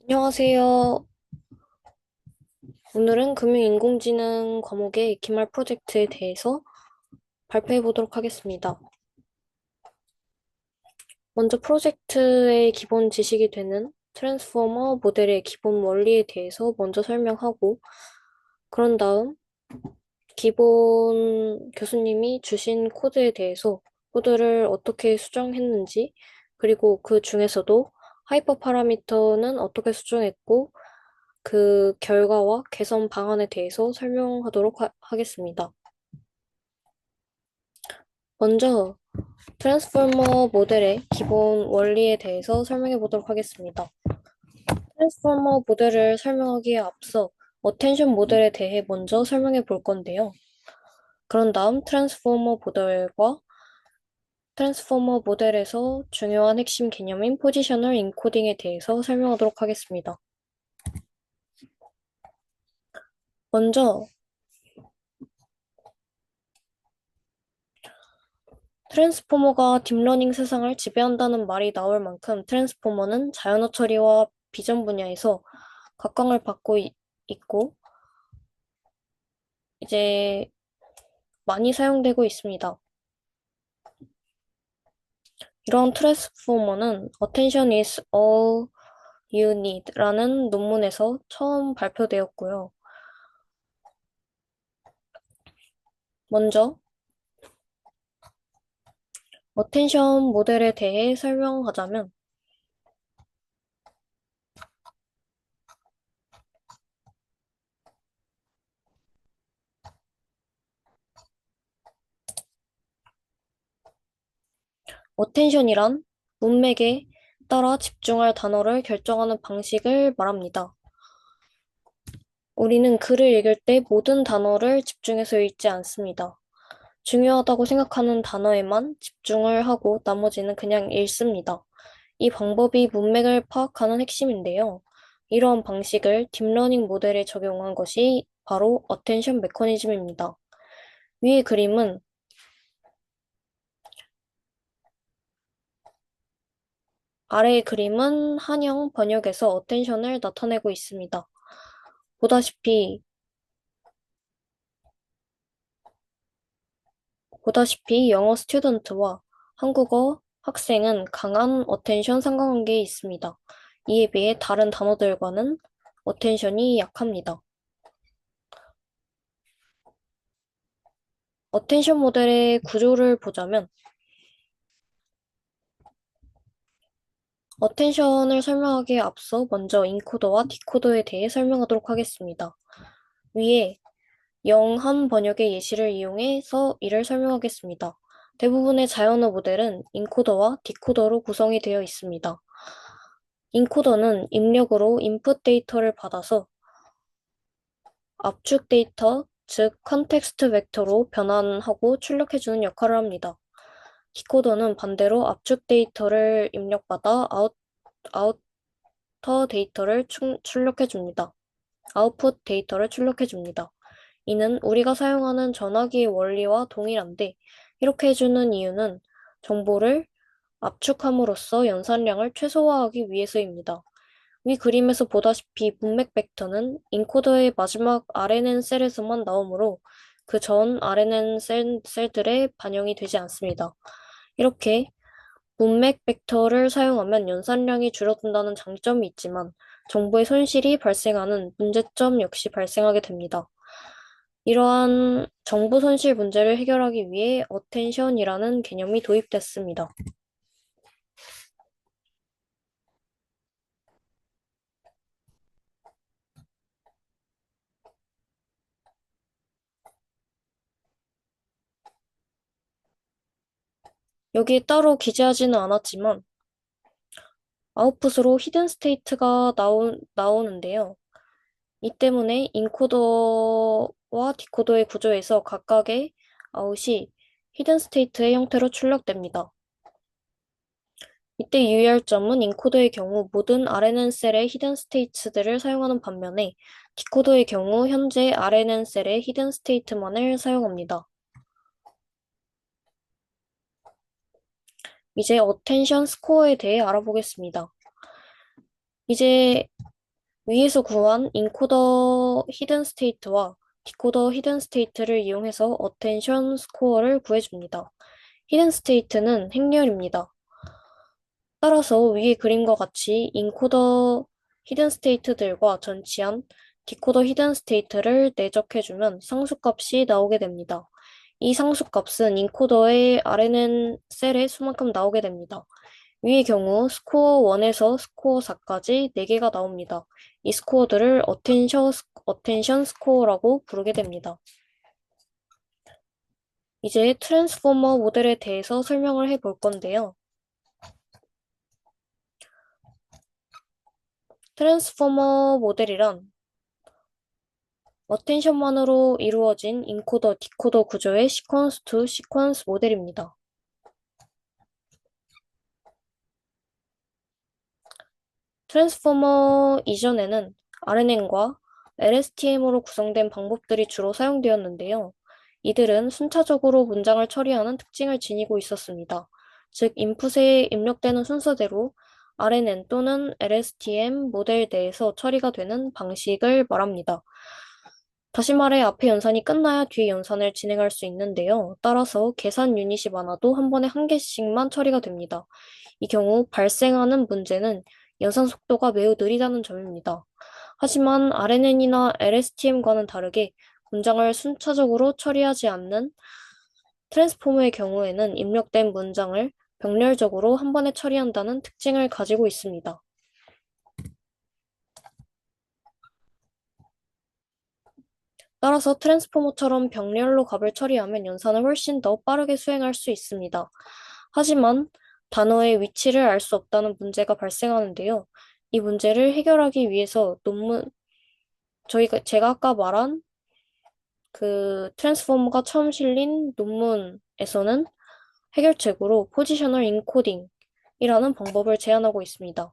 안녕하세요. 오늘은 금융인공지능 과목의 기말 프로젝트에 대해서 발표해 보도록 하겠습니다. 먼저 프로젝트의 기본 지식이 되는 트랜스포머 모델의 기본 원리에 대해서 먼저 설명하고, 그런 다음 기본 교수님이 주신 코드에 대해서 코드를 어떻게 수정했는지, 그리고 그 중에서도 하이퍼 파라미터는 어떻게 수정했고, 그 결과와 개선 방안에 대해서 설명하도록 하겠습니다. 먼저 트랜스포머 모델의 기본 원리에 대해서 설명해 보도록 하겠습니다. 트랜스포머 모델을 설명하기에 앞서 어텐션 모델에 대해 먼저 설명해 볼 건데요. 그런 다음 트랜스포머 모델에서 중요한 핵심 개념인 포지셔널 인코딩에 대해서 설명하도록 하겠습니다. 먼저 트랜스포머가 딥러닝 세상을 지배한다는 말이 나올 만큼 트랜스포머는 자연어 처리와 비전 분야에서 각광을 받고 있고 이제 많이 사용되고 있습니다. 이런 트랜스포머는 Attention is all you need 라는 논문에서 처음 발표되었고요. 먼저 어텐션 모델에 대해 설명하자면 어텐션이란 문맥에 따라 집중할 단어를 결정하는 방식을 말합니다. 우리는 글을 읽을 때 모든 단어를 집중해서 읽지 않습니다. 중요하다고 생각하는 단어에만 집중을 하고 나머지는 그냥 읽습니다. 이 방법이 문맥을 파악하는 핵심인데요. 이러한 방식을 딥러닝 모델에 적용한 것이 바로 어텐션 메커니즘입니다. 위의 그림은 아래의 그림은 한영 번역에서 어텐션을 나타내고 있습니다. 보다시피 영어 스튜던트와 한국어 학생은 강한 어텐션 상관관계에 있습니다. 이에 비해 다른 단어들과는 어텐션이 약합니다. 어텐션 모델의 구조를 보자면 어텐션을 설명하기에 앞서 먼저 인코더와 디코더에 대해 설명하도록 하겠습니다. 위에 영한 번역의 예시를 이용해서 이를 설명하겠습니다. 대부분의 자연어 모델은 인코더와 디코더로 구성이 되어 있습니다. 인코더는 입력으로 인풋 데이터를 받아서 압축 데이터, 즉 컨텍스트 벡터로 변환하고 출력해주는 역할을 합니다. 디코더는 반대로 압축 데이터를 입력받아 아우터 데이터를 출력해줍니다. 아웃풋 데이터를 출력해줍니다. 이는 우리가 사용하는 전화기의 원리와 동일한데 이렇게 해주는 이유는 정보를 압축함으로써 연산량을 최소화하기 위해서입니다. 위 그림에서 보다시피 문맥 벡터는 인코더의 마지막 RNN 셀에서만 나오므로 그 전 RNN 셀들에 반영이 되지 않습니다. 이렇게 문맥 벡터를 사용하면 연산량이 줄어든다는 장점이 있지만 정보의 손실이 발생하는 문제점 역시 발생하게 됩니다. 이러한 정보 손실 문제를 해결하기 위해 어텐션이라는 개념이 도입됐습니다. 여기에 따로 기재하지는 않았지만 아웃풋으로 히든 스테이트가 나오는데요. 이 때문에 인코더와 디코더의 구조에서 각각의 아웃이 히든 스테이트의 형태로 출력됩니다. 이때 유의할 점은 인코더의 경우 모든 RNN 셀의 히든 스테이트들을 사용하는 반면에 디코더의 경우 현재 RNN 셀의 히든 스테이트만을 사용합니다. 이제 어텐션 스코어에 대해 알아보겠습니다. 이제 위에서 구한 인코더 히든 스테이트와 디코더 히든 스테이트를 이용해서 어텐션 스코어를 구해줍니다. 히든 스테이트는 행렬입니다. 따라서 위의 그림과 같이 인코더 히든 스테이트들과 전치한 디코더 히든 스테이트를 내적해주면 상수값이 나오게 됩니다. 이 상수값은 인코더의 RNN 셀의 수만큼 나오게 됩니다. 위의 경우 스코어 1에서 스코어 4까지 4개가 나옵니다. 이 스코어들을 어텐션 스코어라고 부르게 됩니다. 이제 트랜스포머 모델에 대해서 설명을 해볼 건데요. 트랜스포머 모델이란 어텐션만으로 이루어진 인코더, 디코더 구조의 시퀀스 투 시퀀스 모델입니다. 트랜스포머 이전에는 RNN과 LSTM으로 구성된 방법들이 주로 사용되었는데요. 이들은 순차적으로 문장을 처리하는 특징을 지니고 있었습니다. 즉, 인풋에 입력되는 순서대로 RNN 또는 LSTM 모델 내에서 처리가 되는 방식을 말합니다. 다시 말해 앞에 연산이 끝나야 뒤에 연산을 진행할 수 있는데요. 따라서 계산 유닛이 많아도 한 번에 한 개씩만 처리가 됩니다. 이 경우 발생하는 문제는 연산 속도가 매우 느리다는 점입니다. 하지만 RNN이나 LSTM과는 다르게 문장을 순차적으로 처리하지 않는 트랜스포머의 경우에는 입력된 문장을 병렬적으로 한 번에 처리한다는 특징을 가지고 있습니다. 따라서 트랜스포머처럼 병렬로 값을 처리하면 연산을 훨씬 더 빠르게 수행할 수 있습니다. 하지만 단어의 위치를 알 수 없다는 문제가 발생하는데요. 이 문제를 해결하기 위해서 제가 아까 말한 그 트랜스포머가 처음 실린 논문에서는 해결책으로 포지셔널 인코딩이라는 방법을 제안하고 있습니다.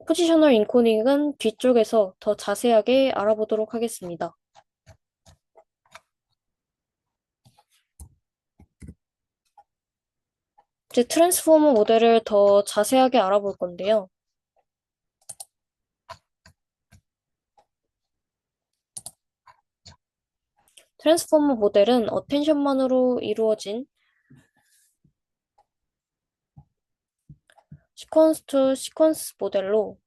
포지셔널 인코딩은 뒤쪽에서 더 자세하게 알아보도록 하겠습니다. 이제 트랜스포머 모델을 더 자세하게 알아볼 건데요. 트랜스포머 모델은 어텐션만으로 이루어진 시퀀스 투 시퀀스 모델로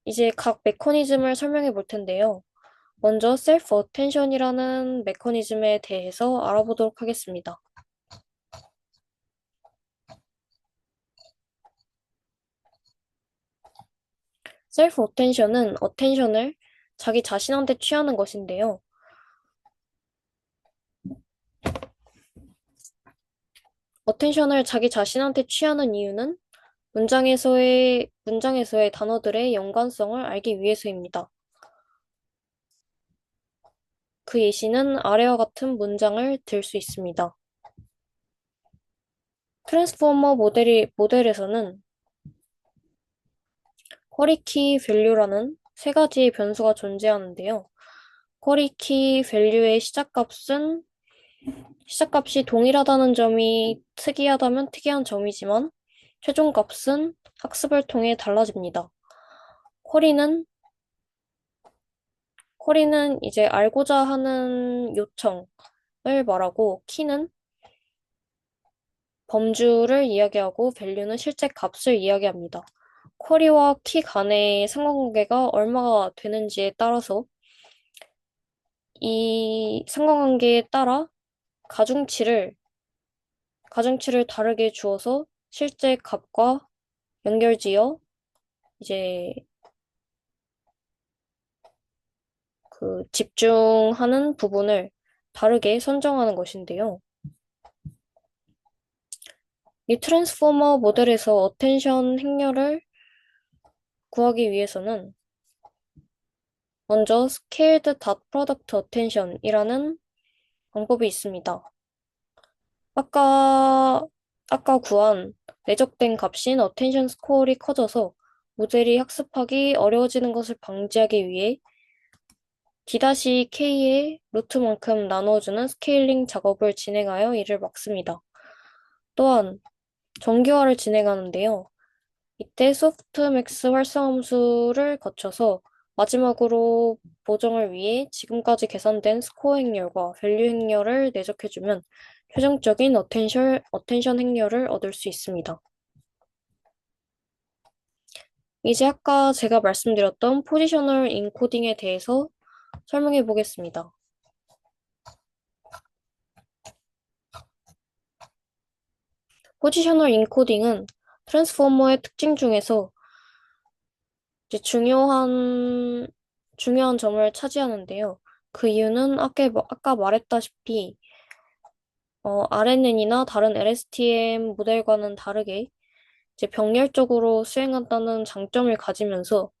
이제 각 메커니즘을 설명해 볼 텐데요. 먼저 셀프 어텐션이라는 메커니즘에 대해서 알아보도록 하겠습니다. 셀프 어텐션은 어텐션을 자기 자신한테 취하는 것인데요. 어텐션을 자기 자신한테 취하는 이유는 문장에서의 단어들의 연관성을 알기 위해서입니다. 그 예시는 아래와 같은 문장을 들 수 있습니다. 트랜스포머 모델에서는 쿼리키 밸류라는 세 가지의 변수가 존재하는데요. 쿼리키 밸류의 시작값이 동일하다는 점이 특이하다면 특이한 점이지만 최종값은 학습을 통해 달라집니다. 쿼리는 이제 알고자 하는 요청을 말하고 키는 범주를 이야기하고 밸류는 실제 값을 이야기합니다. 쿼리와 키 간의 상관관계가 얼마가 되는지에 따라서 이 상관관계에 따라 가중치를 다르게 주어서 실제 값과 연결지어 이제 그 집중하는 부분을 다르게 선정하는 것인데요. 이 트랜스포머 모델에서 어텐션 행렬을 구하기 위해서는 먼저 scaled dot product attention이라는 방법이 있습니다. 아까 구한 내적된 값인 attention score이 커져서 모델이 학습하기 어려워지는 것을 방지하기 위해 D-K의 루트만큼 나누어주는 스케일링 작업을 진행하여 이를 막습니다. 또한 정기화를 진행하는데요. 이때 소프트맥스 활성함수를 거쳐서 마지막으로 보정을 위해 지금까지 계산된 스코어 행렬과 밸류 행렬을 내적해주면 최종적인 어텐션 행렬을 얻을 수 있습니다. 이제 아까 제가 말씀드렸던 포지셔널 인코딩에 대해서 설명해 보겠습니다. 포지셔널 인코딩은 트랜스포머의 특징 중에서 이제 중요한 점을 차지하는데요. 그 이유는 아까 말했다시피 RNN이나 다른 LSTM 모델과는 다르게 이제 병렬적으로 수행한다는 장점을 가지면서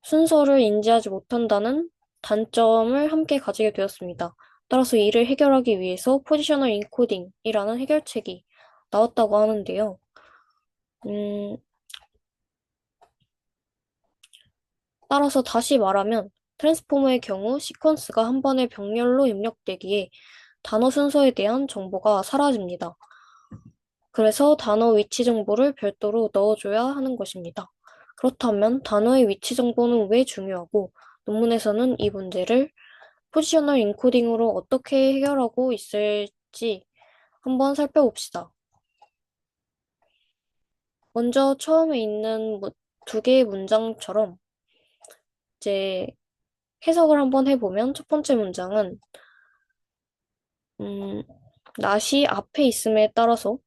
순서를 인지하지 못한다는 단점을 함께 가지게 되었습니다. 따라서 이를 해결하기 위해서 포지셔널 인코딩이라는 해결책이 나왔다고 하는데요. 음, 따라서 다시 말하면 트랜스포머의 경우 시퀀스가 한 번에 병렬로 입력되기에 단어 순서에 대한 정보가 사라집니다. 그래서 단어 위치 정보를 별도로 넣어줘야 하는 것입니다. 그렇다면 단어의 위치 정보는 왜 중요하고 논문에서는 이 문제를 포지셔널 인코딩으로 어떻게 해결하고 있을지 한번 살펴봅시다. 먼저 처음에 있는 두 개의 문장처럼 이제 해석을 한번 해보면 첫 번째 문장은 음, not이 앞에 있음에 따라서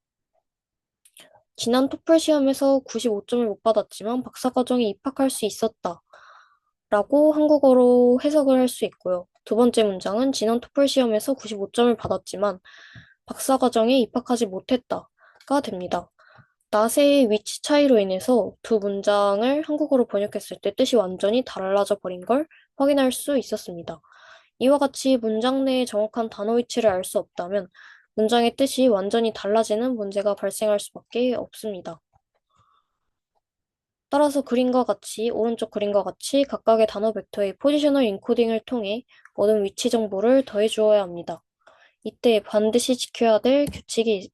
지난 토플 시험에서 95점을 못 받았지만 박사과정에 입학할 수 있었다. 라고 한국어로 해석을 할 수 있고요. 두 번째 문장은 지난 토플 시험에서 95점을 받았지만 박사과정에 입학하지 못했다가 됩니다. not의 위치 차이로 인해서 두 문장을 한국어로 번역했을 때 뜻이 완전히 달라져 버린 걸 확인할 수 있었습니다. 이와 같이 문장 내의 정확한 단어 위치를 알 수 없다면 문장의 뜻이 완전히 달라지는 문제가 발생할 수밖에 없습니다. 따라서 오른쪽 그림과 같이 각각의 단어 벡터의 포지셔널 인코딩을 통해 얻은 위치 정보를 더해 주어야 합니다. 이때 반드시 지켜야 될 규칙이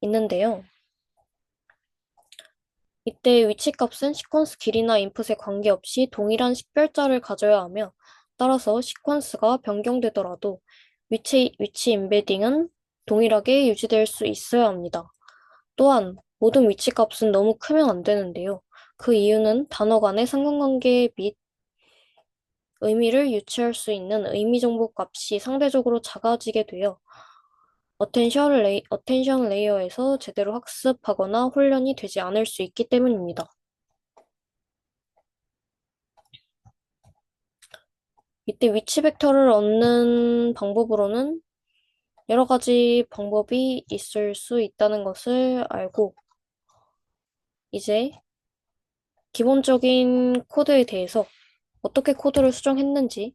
있는데요. 이때 위치값은 시퀀스 길이나 인풋에 관계없이 동일한 식별자를 가져야 하며 따라서 시퀀스가 변경되더라도 위치 임베딩은 동일하게 유지될 수 있어야 합니다. 또한 모든 위치값은 너무 크면 안 되는데요. 그 이유는 단어 간의 상관관계 및 의미를 유추할 수 있는 의미 정보 값이 상대적으로 작아지게 되어 어텐션 레이어에서 제대로 학습하거나 훈련이 되지 않을 수 있기 때문입니다. 이때 위치 벡터를 얻는 방법으로는 여러 가지 방법이 있을 수 있다는 것을 알고 이제 기본적인 코드에 대해서 어떻게 코드를 수정했는지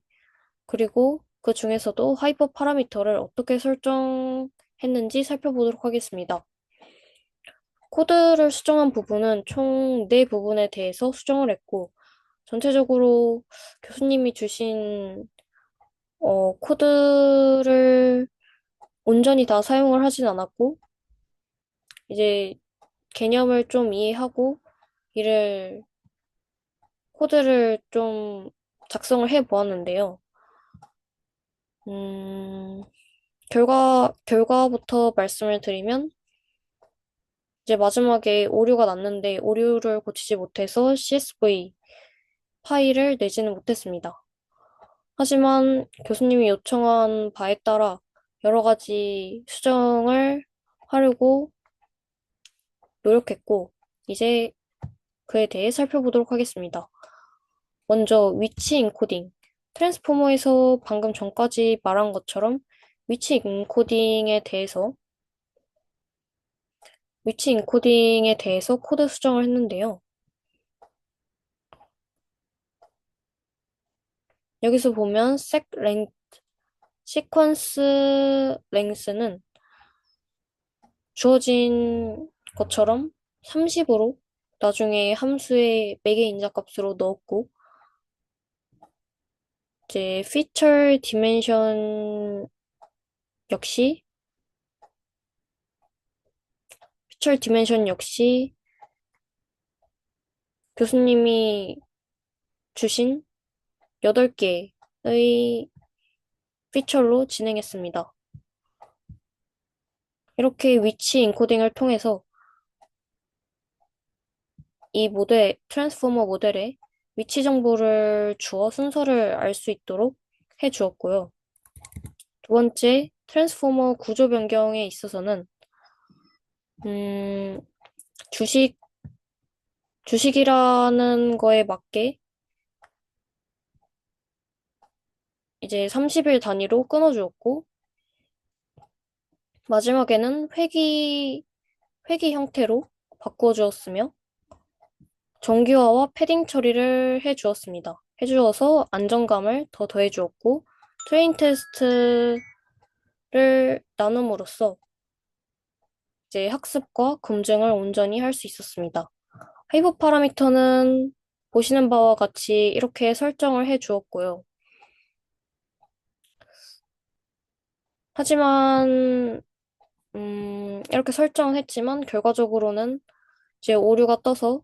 그리고 그 중에서도 하이퍼 파라미터를 어떻게 설정했는지 살펴보도록 하겠습니다. 코드를 수정한 부분은 총 4부분에 대해서 수정을 했고 전체적으로 교수님이 주신 코드를 온전히 다 사용을 하진 않았고 이제 개념을 좀 이해하고 이를 코드를 좀 작성을 해 보았는데요. 음, 결과부터 말씀을 드리면 이제 마지막에 오류가 났는데 오류를 고치지 못해서 CSV 파일을 내지는 못했습니다. 하지만 교수님이 요청한 바에 따라 여러 가지 수정을 하려고 노력했고, 이제 그에 대해 살펴보도록 하겠습니다. 먼저 위치 인코딩. 트랜스포머에서 방금 전까지 말한 것처럼 위치 인코딩에 대해서 코드 수정을 했는데요. 여기서 보면 시퀀스 랭스는 주어진 것처럼 30으로 나중에 함수의 매개 인자값으로 넣었고 이제 feature dimension 역시 feature dimension 역시 교수님이 주신 8개의 피처로 진행했습니다. 이렇게 위치 인코딩을 통해서 이 트랜스포머 모델에 위치 정보를 주어 순서를 알 수 있도록 해 주었고요. 두 번째, 트랜스포머 구조 변경에 있어서는, 음, 주식, 주식이라는 거에 맞게 이제 30일 단위로 끊어주었고, 마지막에는 회기 형태로 바꿔주었으며, 정규화와 패딩 처리를 해주어서 안정감을 더 더해주었고, 트레인 테스트를 나눔으로써 이제 학습과 검증을 온전히 할 수 있었습니다. 하이브 파라미터는 보시는 바와 같이 이렇게 설정을 해 주었고요. 하지만, 이렇게 설정을 했지만, 결과적으로는 이제 오류가 떠서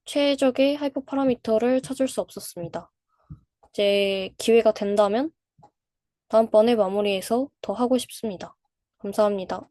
최적의 하이퍼 파라미터를 찾을 수 없었습니다. 이제 기회가 된다면 다음번에 마무리해서 더 하고 싶습니다. 감사합니다.